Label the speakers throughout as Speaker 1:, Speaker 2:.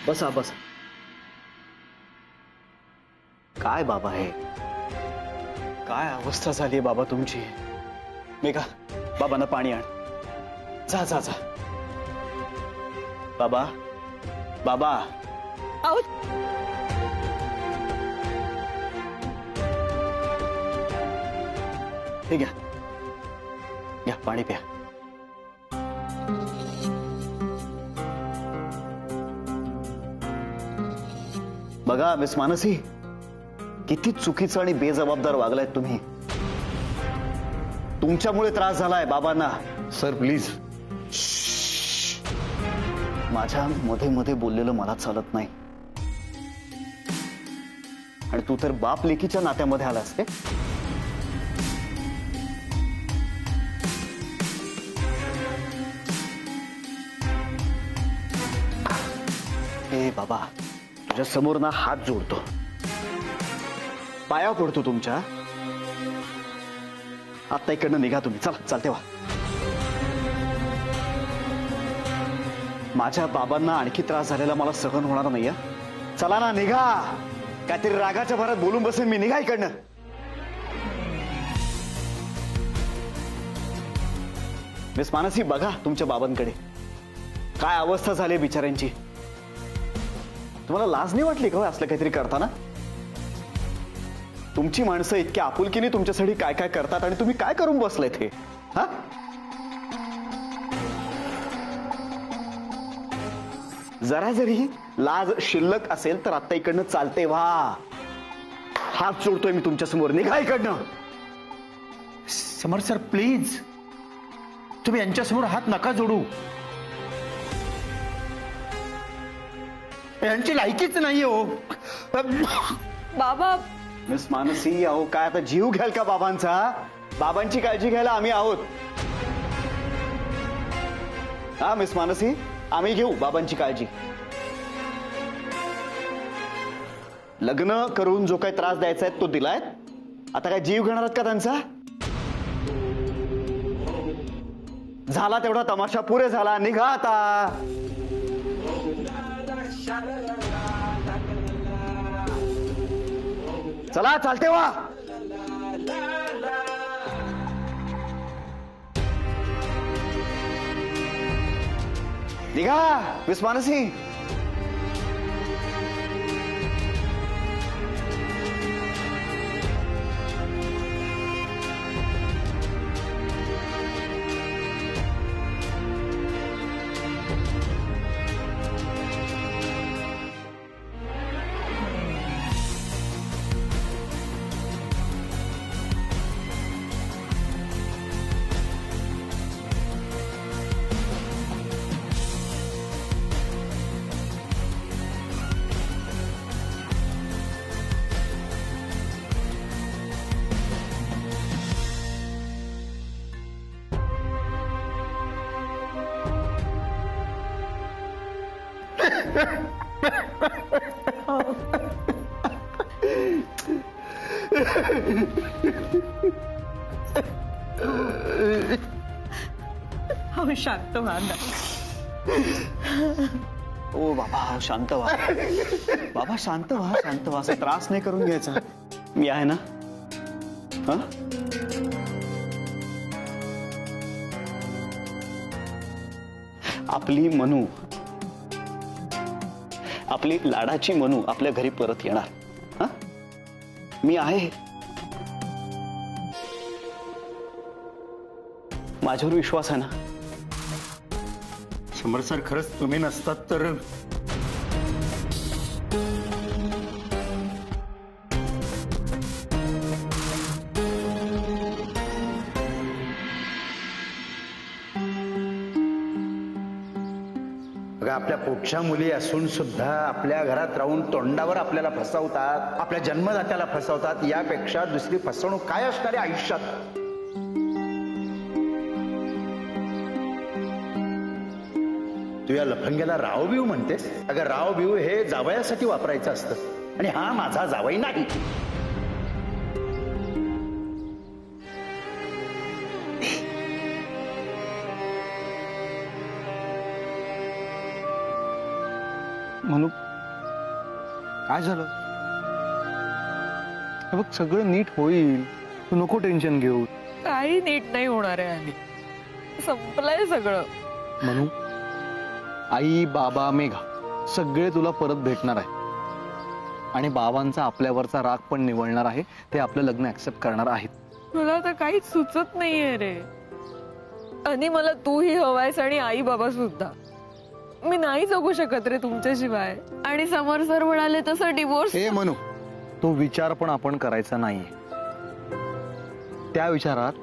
Speaker 1: बसा बसा. काय बाबा हे, काय अवस्था झाली बाबा तुमची. मेघा, बाबांना पाणी आण. जा जा जा. बाबा बाबा.
Speaker 2: आओ.
Speaker 1: हे घ्या, घ्या पाणी प्या. बघा मिस मानसी, किती चुकीचं आणि बेजबाबदार वागलाय तुम्ही. तुमच्यामुळे त्रास झालाय बाबांना.
Speaker 3: Sir please.
Speaker 1: माझ्या मध्ये मध्ये बोललेलं मला चालत नाही. आणि तू तर बाप लेकीच्या नात्यामध्ये आलास ते. ए बाबा, तुझ्या समोर ना हात जोडतो, पाया पडतो तुमच्या. आता इकडनं निघा तुम्ही. चला चालते वा. माझ्या बाबांना आणखी त्रास झालेला मला सहन होणार नाहीये. चला ना निघा. काहीतरी रागाच्या भरात बोलून बसेन मी. निघा इकडनं. मिस मानसी, बघा तुमच्या बाबांकडे. काय अवस्था झाली बिचाऱ्यांची. तुम्हाला लाज नाही वाटली का असलं काहीतरी करताना? तुमची माणसं इतक्या आपुलकीने तुमच्यासाठी काय काय करतात आणि तुम्ही काय करून बसलेत हे? हा, जरा जरी लाज शिल्लक असेल तर आता इकडनं चालते व्हा. हात जोडतोय मी तुमच्या समोर. निघा इकडनं.
Speaker 3: समर सर प्लीज, तुम्ही यांच्यासमोर हात नका जोडू. यांची लायकीच नाही हो.
Speaker 2: बाबा.
Speaker 1: मिस मानसी, अहो काय आता जीव घ्याल का बाबांचा? बाबांची काळजी घ्यायला आम्ही आहोत. हा मिस मानसी, आम्ही घेऊ बाबांची काळजी. लग्न करून जो काही त्रास द्यायचा आहे तो दिलाय. आता काय जीव घेणार का त्यांचा? झाला तेवढा तमाशा, पुरे झाला. निघा आता. चला चालते वा. निघा मिस मानसी.
Speaker 2: हो शांत व्हा ना.
Speaker 1: ओ बाबा शांत व्हा. बाबा शांत व्हा, शांत व्हा. असा त्रास नाही करून घ्यायचा. मी आहे ना. हा, आपली मनू, आपली लाडाची मनू आपल्या घरी परत येणार. हा, मी आहे. माझ्यावर विश्वास आहे ना?
Speaker 3: समर सर, खरंच तुम्ही नसतात तर. आपल्या पोटच्या मुली असून सुद्धा आपल्या घरात राहून तोंडावर आपल्याला फसवतात, आपल्या जन्मदात्याला फसवतात. यापेक्षा दुसरी फसवणूक काय असणार आहे आयुष्यात? तू या लफंग्याला रावबिव म्हणतेस? अगं रावबिव हे जावयासाठी वापरायचं असतं आणि हा माझा जावई नाही.
Speaker 1: म्हणू काय झालं? हे बघ सगळं नीट होईल, तू नको टेन्शन घेऊ.
Speaker 2: काही नीट नाही होणार आहे आणि संपलंय सगळं.
Speaker 1: म्हणू आई बाबा मेघा सगळे तुला परत भेटणार आहे आणि बाबांचा आपल्यावरचा राग पण निवळणार आहे. ते आपलं लग्न ऍक्सेप्ट करणार आहेत.
Speaker 2: तुला तर काहीच सुचत नाहीये रे. आणि मला तूही हवायस आणि आई बाबा सुद्धा. मी नाही जगू शकत रे तुमच्याशिवाय. आणि समर सर म्हणाले तसं डिवोर्स.
Speaker 1: हे म्हणू तो विचार पण आपण करायचा नाहीये. त्या विचारात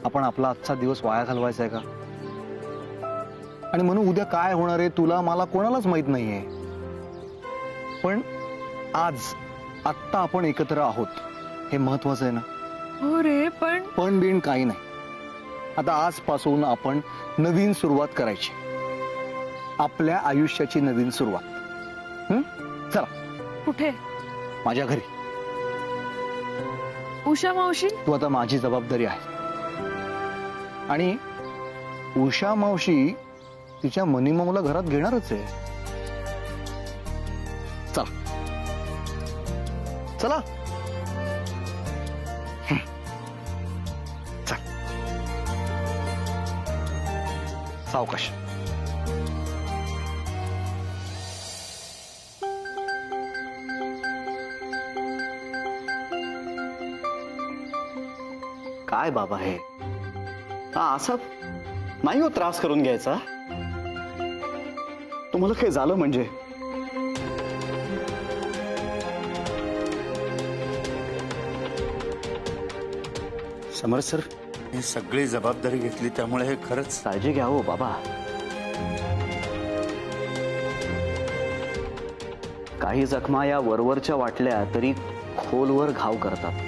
Speaker 1: आपण आपला आजचा दिवस वाया घालवायचा आहे का? आणि म्हणून उद्या काय होणार आहे तुला मला कोणालाच माहित नाहीये. पण आज आत्ता आपण एकत्र आहोत हे महत्वाचं आहे ना.
Speaker 2: हो रे. पण
Speaker 1: बिन काही नाही. आता आजपासून आपण नवीन सुरुवात करायची. आपल्या आयुष्याची नवीन सुरुवात. चला.
Speaker 2: कुठे?
Speaker 1: माझ्या घरी.
Speaker 2: उषा मावशी.
Speaker 1: तू आता माझी जबाबदारी आहे. आणि उषा मावशी तिच्या मनीमाऊला घरात घेणारच आहे. चला चला. चल सावकाश. काय बाबा हे असा नाही हो त्रास करून घ्यायचा. तुम्हाला काय झालं म्हणजे?
Speaker 3: समर सर हे सगळी जबाबदारी घेतली त्यामुळे हे खरंच.
Speaker 1: काळजी घ्या हो बाबा. काही जखमा या वरवरच्या वाटल्या तरी खोलवर घाव करतात.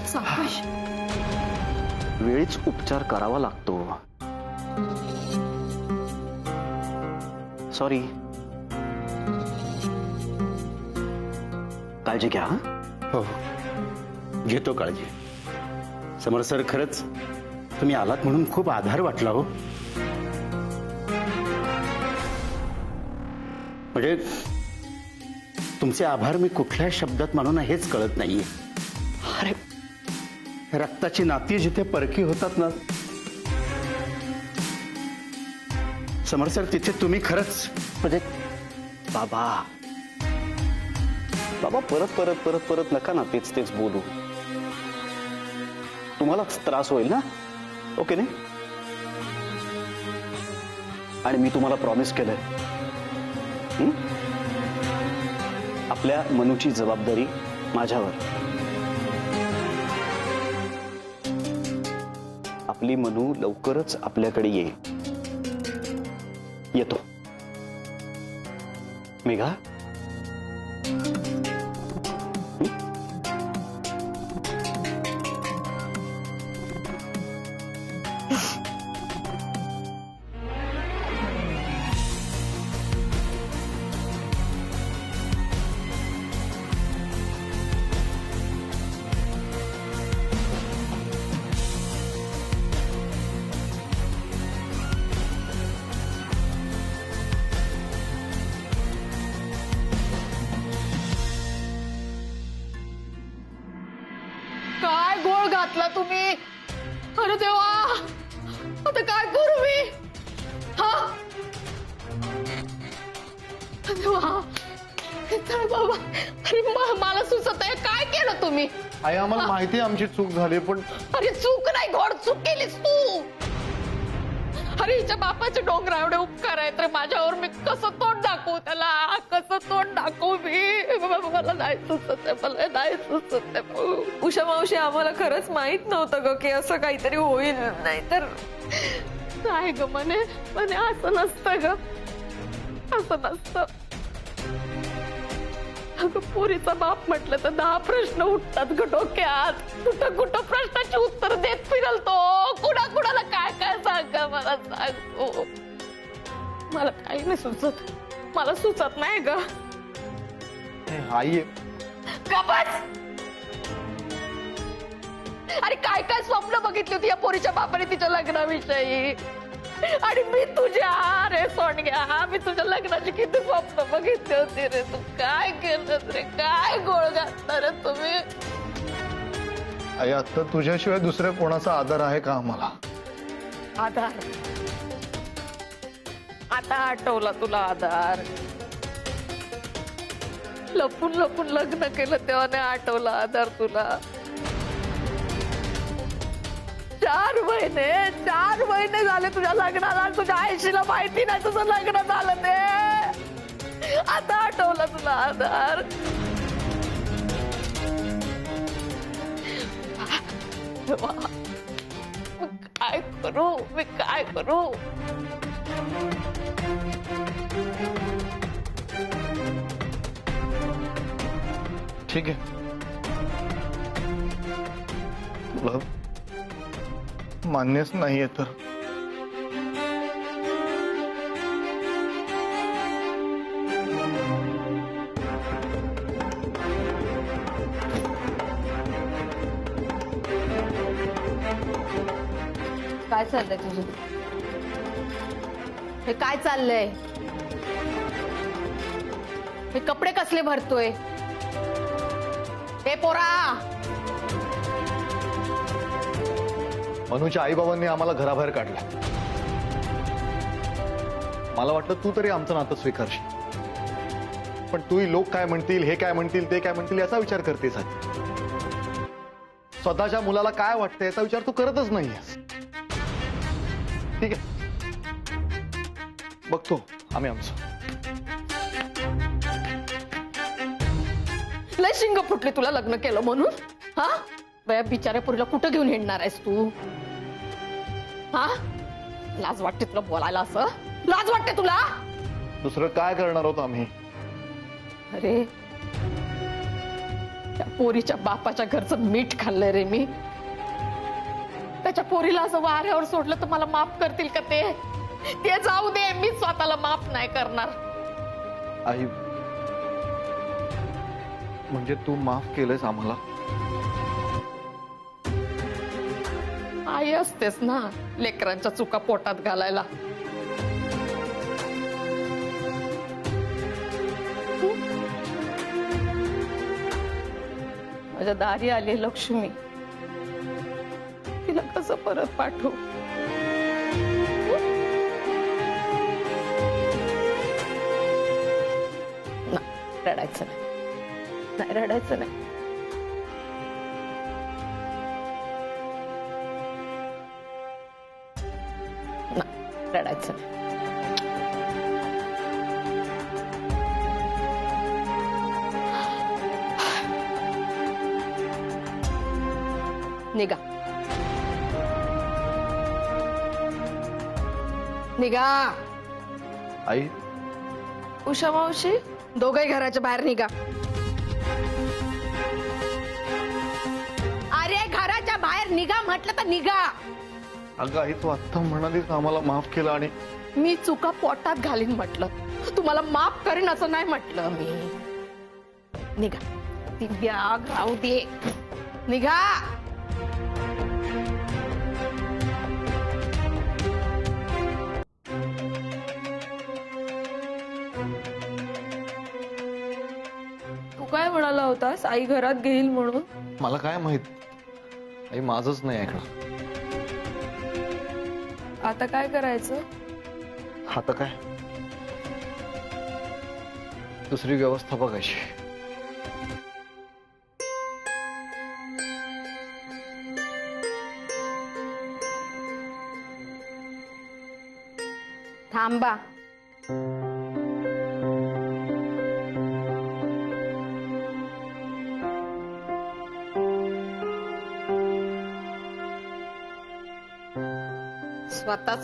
Speaker 2: सावकाश.
Speaker 1: वेळीच उपचार करावा लागतो. सॉरी. काळजी घ्या.
Speaker 3: हो घेतो काळजी. समर सर खरंच तुम्ही आलात म्हणून खूप आधार वाटला हो. म्हणजे तुमचे आभार मी कुठल्या शब्दात म्हणून हेच कळत नाहीये. अरे रक्ताची नाती जिथे परकी होतात ना समर सर तिथे तुम्ही खरंच
Speaker 1: म्हणजे बाबा बाबा परत परत परत परत नका ना तेच तेच बोलू. तुम्हालाच त्रास होईल ना. ओके नाही. आणि मी तुम्हाला प्रॉमिस केलंय आपल्या मनूची जबाबदारी माझ्यावर. आपली मनू लवकरच आपल्याकडे येईल. येतो. मेघा
Speaker 2: काय गोळ घातला तुम्ही? अरे देवा आता काय करू मी? हा देवा. चल बाबा. अरे मला सुचत आहे काय केलं तुम्ही?
Speaker 1: आई आम्हाला माहिती आहे आमची चूक झाली पण.
Speaker 2: अरे चूक नाही घोड चूक केलीस तू. अरे हिच्या बापाचे डोंगरा एवढे उपकार आहेत रे माझ्यावर. मी कसं तोंड दाखवू त्याला? कसं तोंड दाखवू मी? मला नाही सुचत आहे. मला नाही सुचत आहे. उषा मावशी आम्हाला खरंच माहित नव्हतं ग की असं काहीतरी होईल. नाही तर काय ग म्हणे असं नसतं ग. असं नसतं. अगं पोरीचा बाप म्हटलं तर 10 प्रश्न उठतात ग डोक्यात. कुठं कुठं प्रश्नाची उत्तर देत फिरल तो. कुणाला काय काय सांग मला सांगतो. मला काही नाही सुचत. मला सुचत नाही ग.
Speaker 1: आई
Speaker 2: गबस. अरे काय काय स्वप्न बघितली होती या पोरीच्या बापाने तिच्या लग्नाविषयी. आणि मी तुझ्या रे सोनग्या, मी तुझ्या लग्नाची किती स्वप्न बघितली होती रे. तू काय केलं रे, काय गोळ घातला रे तुम्ही.
Speaker 1: आई आता तुझ्याशिवाय दुसऱ्या कोणाचा आदर आहे का आम्हाला?
Speaker 2: आधार आता आठवला तुला आधार. लपून लपून लग्न केलं तेव्हा नाही आठवला आधार तुला. 4 महिने झाले तुझ्या लग्नाला. तुझ्या आईशीला माहिती नाही तुझं लग्न झालं ते. आता आठवलं तुला आधार. मी काय करू.
Speaker 1: ठीक आहे, तुला मान्यच नाहीये तर
Speaker 2: काय चाललंय तुझं? हे काय चाललंय? हे कपडे कसले भरतोय? हे पोरा,
Speaker 1: मनूच्या आई बाबांनी आम्हाला घराबाहेर काढलं. मला वाटलं तू तरी आमचं नातं स्वीकारशील, पण तूही लोक काय म्हणतील, हे काय म्हणतील, ते काय म्हणतील याचा विचार करतेस. स्वतःच्या मुलाला काय वाटतं याचा विचार तू करतच नाहीयेस. ठीक आहे, बघतो आम्ही आमचं.
Speaker 2: लय शिंग फुटली तुला लग्न केलं म्हणून. हा बया, बिचाऱ्या पुरीला कुठं घेऊन येणार आहेस तू? हा, लाज वाटते तुला बोलायला? असं लाज वाटते तुला?
Speaker 1: दुसरं काय करणार होतो आम्ही?
Speaker 2: अरे त्या पोरीच्या बापाच्या घरचं मीठ खाल्लंय रे मी. त्याच्या पोरीला असं वाऱ्यावर सोडलं तर मला माफ करतील का ते? ते जाऊ दे, मी स्वतःला माफ नाही करणार.
Speaker 1: आई, म्हणजे तू माफ केलंयस आम्हाला?
Speaker 2: आई असतेस ना लेकरांच्या चुका पोटात घालायला. माझ्या दारी आली लक्ष्मी, तिला कसं परत पाठवू? रडायचं नाही, रडायचं नाही. रडायचं नाही. निघा, निघा.
Speaker 1: आई,
Speaker 2: उषा मावशी, दोघंही घराच्या बाहेर निघा. अरे घराच्या बाहेर निघा म्हटलं तर निघा.
Speaker 1: अगं आई, तू आत्ता म्हणालीस आम्हाला माफ केलं आणि
Speaker 2: मी चुका पोटात घालीन म्हटलं, तुम्हाला माफ करीन असं नाही म्हटलं मी. निघा, ती बॅग राहू दे, निघा. तू काय म्हणाला होतास आई घरात घेईल म्हणून?
Speaker 1: मला काय माहित आई, माझंच नाही ऐकलं.
Speaker 2: आता काय करायचं?
Speaker 1: आता काय, दुसरी व्यवस्था बघायची.
Speaker 2: थांबा.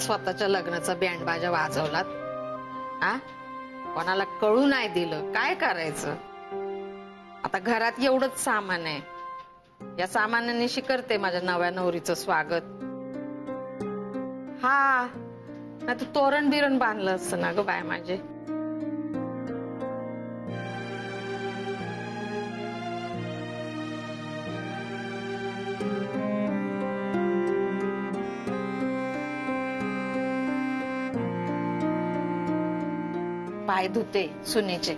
Speaker 2: स्वतःच्या लग्नाचा बँड बाजा वाजवलात. आ, कोणाला कळू नाही दिलं. काय करायचं आता? घरात एवढंच सामान आहे. या सामानाने करते माझ्या नव्या नवरीचं स्वागत. हा, नाही तर तोरण बिरण बांधलं असतं ना ग बाय माझे. पाय धुते सुनेचे.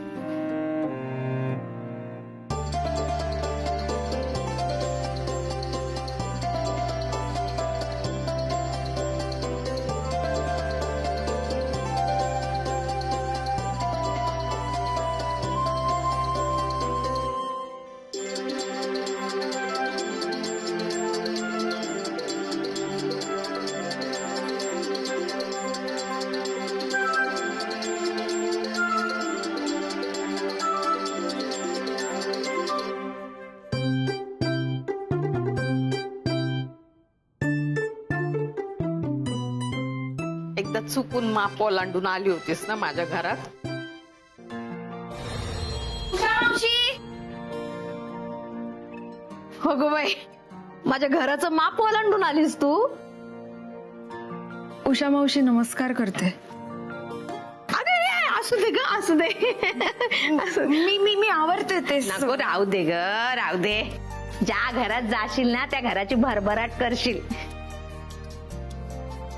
Speaker 2: एकदा चुकून माप ओलांडून आली होतीस ना माझ्या घरात.
Speaker 4: हो गो बाई, माझ्या घराचं माप ओलांडून आलीस तू. उषा मावशी नमस्कार करते.
Speaker 2: अरे असू दे ग, असू दे.
Speaker 4: मी आवडते ते.
Speaker 2: नको, राहू दे ग, राहू दे. ज्या घरात जाशील ना त्या घराची भरभराट करशील.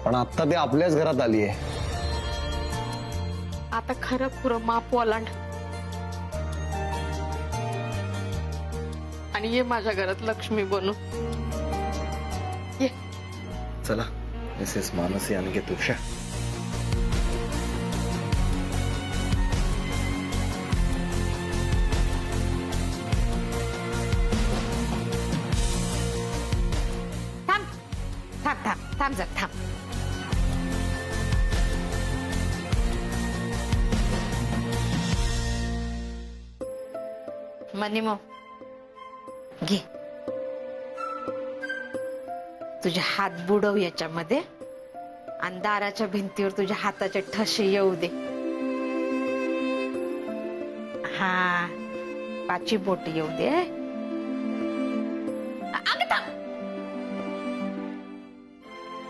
Speaker 1: पण आता ते आपल्याच घरात आली आहे.
Speaker 2: आता खरं खुरं माप ओलांड आणि ये माझ्या घरात लक्ष्मी बनू. ये.
Speaker 1: चला मिसेस मानसी अनिकेत उषा.
Speaker 2: थांब थांब थांब थांब जर थांब. मनीमो घे, तुझे हात बुडव याच्यामध्ये आणि दाराच्या भिंतीवर तुझ्या हाताचे ठसे येऊ दे. हा, पाची बोट येऊ दे. अगं थांब.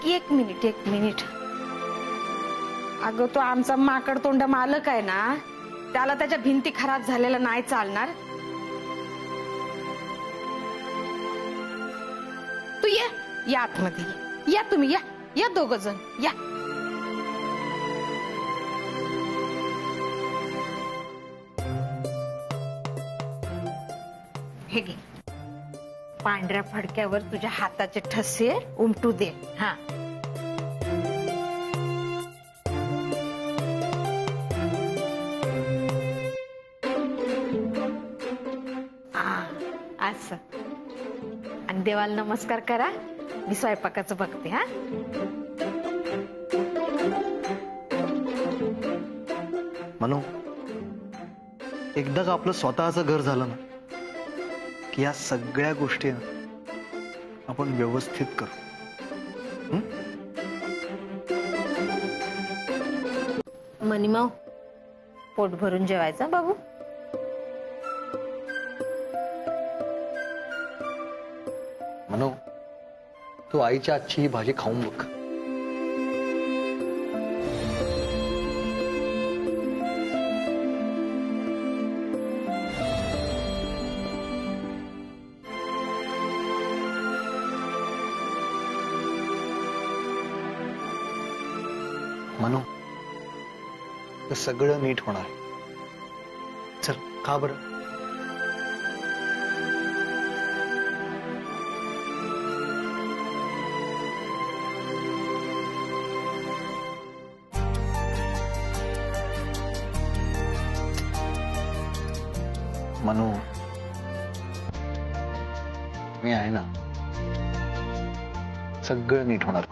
Speaker 2: एक मिनिट, एक मिनिट. अगं तो आमचा माकड तोंड मालक आहे ना, त्याला त्याच्या भिंती खराब झालेल्या नाही चालणार. तू ये, या आतमध्ये ये. या तुम्ही, या या दोघ जण या. हे घे, पांढऱ्या फडक्यावर तुझ्या हाताचे ठसे उमटू दे. हा, असं. आणि देवाला नमस्कार करा. मी स्वयंपाकाचं बघते. हा,
Speaker 1: म्हणू एकदा का आपलं स्वतःचं घर झालं ना की या सगळ्या गोष्टी ना आपण व्यवस्थित करू.
Speaker 2: मनीमाऊ, पोट भरून जेवायचं बाबू.
Speaker 1: म्हणू तू आईच्या आजची ही भाजी खाऊन बघ. म्हणू तर सगळं नीट होणार. चल खा बरं. मनू मी आहे ना, सगळं नीट होणार.